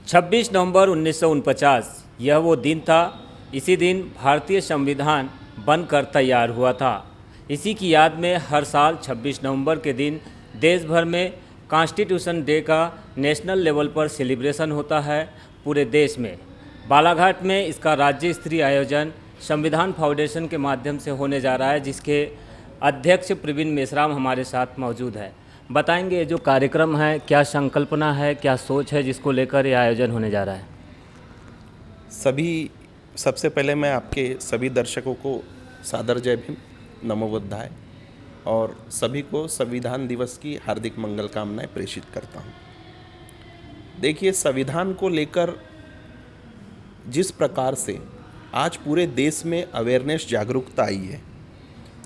26 नवंबर 1949 यह वो दिन था। इसी दिन भारतीय संविधान बनकर तैयार हुआ था। इसी की याद में हर साल 26 नवंबर के दिन देश भर में कॉन्स्टिट्यूशन डे का नेशनल लेवल पर सेलिब्रेशन होता है। पूरे देश में बालाघाट में इसका राज्य स्तरीय आयोजन संविधान फाउंडेशन के माध्यम से होने जा रहा है, जिसके अध्यक्ष प्रवीण मेश्राम हमारे साथ मौजूद है। बताएंगे ये जो कार्यक्रम है, क्या संकल्पना है, क्या सोच है जिसको लेकर ये आयोजन होने जा रहा है। सबसे पहले मैं आपके सभी दर्शकों को सादर जय भीम, नमो बुद्धाय और सभी को संविधान दिवस की हार्दिक मंगल कामनाएं प्रेषित करता हूं। देखिए, संविधान को लेकर जिस प्रकार से आज पूरे देश में अवेयरनेस, जागरूकता आई है,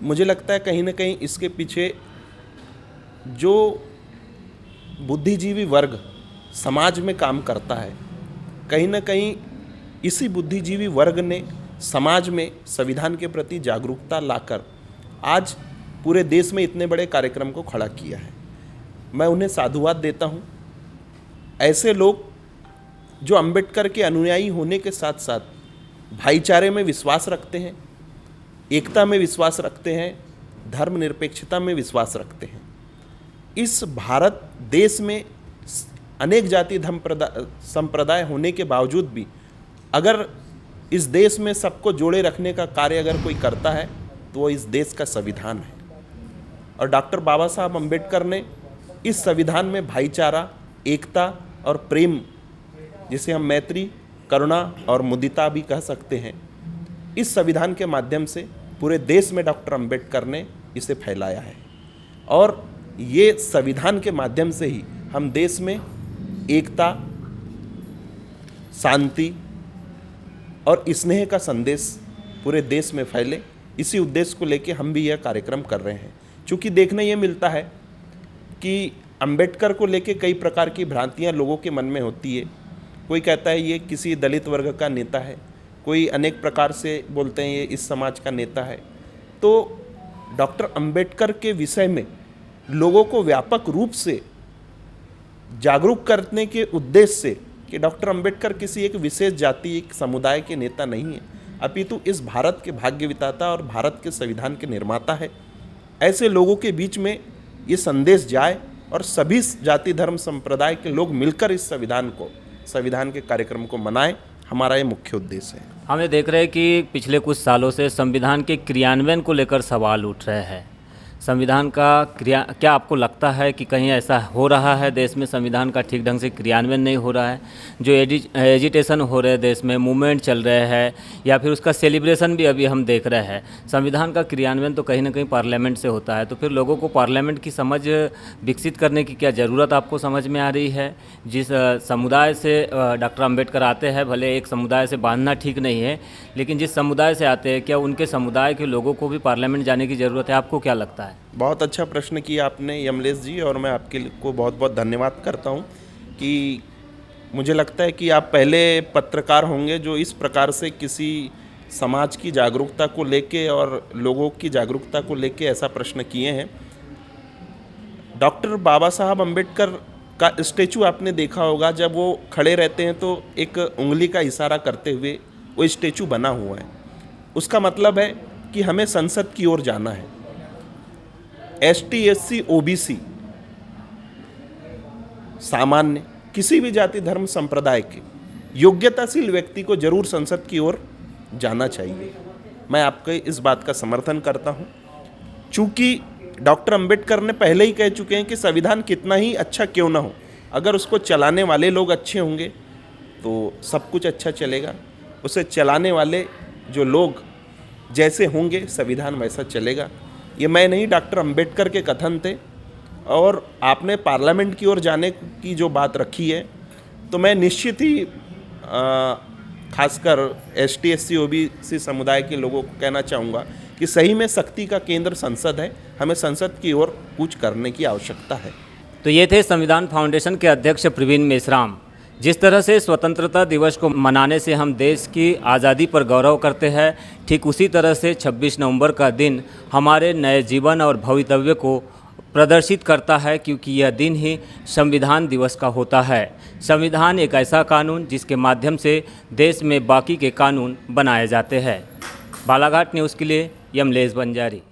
मुझे लगता है कहीं ना कहीं इसके पीछे जो बुद्धिजीवी वर्ग समाज में काम करता है, कहीं ना कहीं इसी बुद्धिजीवी वर्ग ने समाज में संविधान के प्रति जागरूकता लाकर आज पूरे देश में इतने बड़े कार्यक्रम को खड़ा किया है। मैं उन्हें साधुवाद देता हूँ। ऐसे लोग जो अंबेडकर के अनुयायी होने के साथ साथ भाईचारे में विश्वास रखते हैं, एकता में विश्वास रखते हैं, धर्मनिरपेक्षता में विश्वास रखते हैं। इस भारत देश में अनेक जाति धर्म संप्रदाय होने के बावजूद भी अगर इस देश में सबको जोड़े रखने का कार्य अगर कोई करता है तो वो इस देश का संविधान है। और डॉक्टर बाबा साहब अम्बेडकर ने इस संविधान में भाईचारा, एकता और प्रेम, जिसे हम मैत्री, करुणा और मुदिता भी कह सकते हैं, इस संविधान के माध्यम से पूरे देश में डॉक्टर अम्बेडकर ने इसे फैलाया है। और ये संविधान के माध्यम से ही हम देश में एकता, शांति और स्नेह का संदेश पूरे देश में फैले, इसी उद्देश्य को लेकर हम भी यह कार्यक्रम कर रहे हैं। चूँकि देखने ये मिलता है कि अंबेडकर को लेकर कई प्रकार की भ्रांतियाँ लोगों के मन में होती है। कोई कहता है ये किसी दलित वर्ग का नेता है, कोई अनेक प्रकार से बोलते हैं ये इस समाज का नेता है। तो डॉक्टर अंबेडकर के विषय में लोगों को व्यापक रूप से जागरूक करने के उद्देश्य से कि डॉक्टर अंबेडकर किसी एक विशेष जाति, एक समुदाय के नेता नहीं है, अपितु इस भारत के भाग्य विधाता और भारत के संविधान के निर्माता है। ऐसे लोगों के बीच में ये संदेश जाए और सभी जाति धर्म संप्रदाय के लोग मिलकर इस संविधान के कार्यक्रम को मनाएं, हमारा ये मुख्य उद्देश्य है। हमें देख रहे हैं कि पिछले कुछ सालों से संविधान के क्रियान्वयन को लेकर सवाल उठ रहे हैं। संविधान का क्या आपको लगता है कि कहीं ऐसा हो रहा है देश में, संविधान का ठीक ढंग से क्रियान्वयन नहीं हो रहा है? जो एजिटेशन हो रहे हैं देश में, मूवमेंट चल रहे हैं, या फिर उसका सेलिब्रेशन भी अभी हम देख रहे हैं। संविधान का क्रियान्वयन तो कहीं ना कहीं पार्लियामेंट से होता है, तो फिर लोगों को पार्लियामेंट की समझ विकसित करने की क्या ज़रूरत आपको समझ में आ रही है? जिस समुदाय से डॉक्टर अम्बेडकर आते हैं, भले एक समुदाय से बांधना ठीक नहीं है, लेकिन जिस समुदाय से आते हैं, क्या उनके समुदाय के लोगों को भी पार्लियामेंट जाने की ज़रूरत है? आपको क्या लगता है? बहुत अच्छा प्रश्न किया आपने यमलेश जी, और मैं आपके को बहुत बहुत धन्यवाद करता हूं कि मुझे लगता है कि आप पहले पत्रकार होंगे जो इस प्रकार से किसी समाज की जागरूकता को लेके और लोगों की जागरूकता को लेके ऐसा प्रश्न किए हैं। डॉक्टर बाबा साहब अम्बेडकर का स्टैचू आपने देखा होगा, जब वो खड़े रहते हैं तो एक उंगली का इशारा करते हुए वो स्टैचू बना हुआ है। उसका मतलब है कि हमें संसद की ओर जाना है। ST SC OBC सामान्य किसी भी जाति धर्म संप्रदाय के योग्यताशील व्यक्ति को जरूर संसद की ओर जाना चाहिए। मैं आपके इस बात का समर्थन करता हूं। चूंकि डॉक्टर अंबेडकर ने पहले ही कह चुके हैं कि संविधान कितना ही अच्छा क्यों ना हो, अगर उसको चलाने वाले लोग अच्छे होंगे तो सब कुछ अच्छा चलेगा। उसे चलाने वाले जो लोग जैसे होंगे, संविधान वैसा चलेगा। ये मैं नहीं, डॉक्टर अंबेडकर के कथन थे। और आपने पार्लियामेंट की ओर जाने की जो बात रखी है, तो मैं निश्चित ही खासकर ST SC OBC समुदाय के लोगों को कहना चाहूँगा कि सही में शक्ति का केंद्र संसद है, हमें संसद की ओर कुछ करने की आवश्यकता है। तो ये थे संविधान फाउंडेशन के अध्यक्ष प्रवीण मेश्राम। जिस तरह से स्वतंत्रता दिवस को मनाने से हम देश की आज़ादी पर गौरव करते हैं, ठीक उसी तरह से 26 नवंबर का दिन हमारे नए जीवन और भवितव्य को प्रदर्शित करता है, क्योंकि यह दिन ही संविधान दिवस का होता है। संविधान एक ऐसा कानून जिसके माध्यम से देश में बाकी के कानून बनाए जाते हैं। बालाघाट न्यूज़ के लिए यमलेश बंजारी।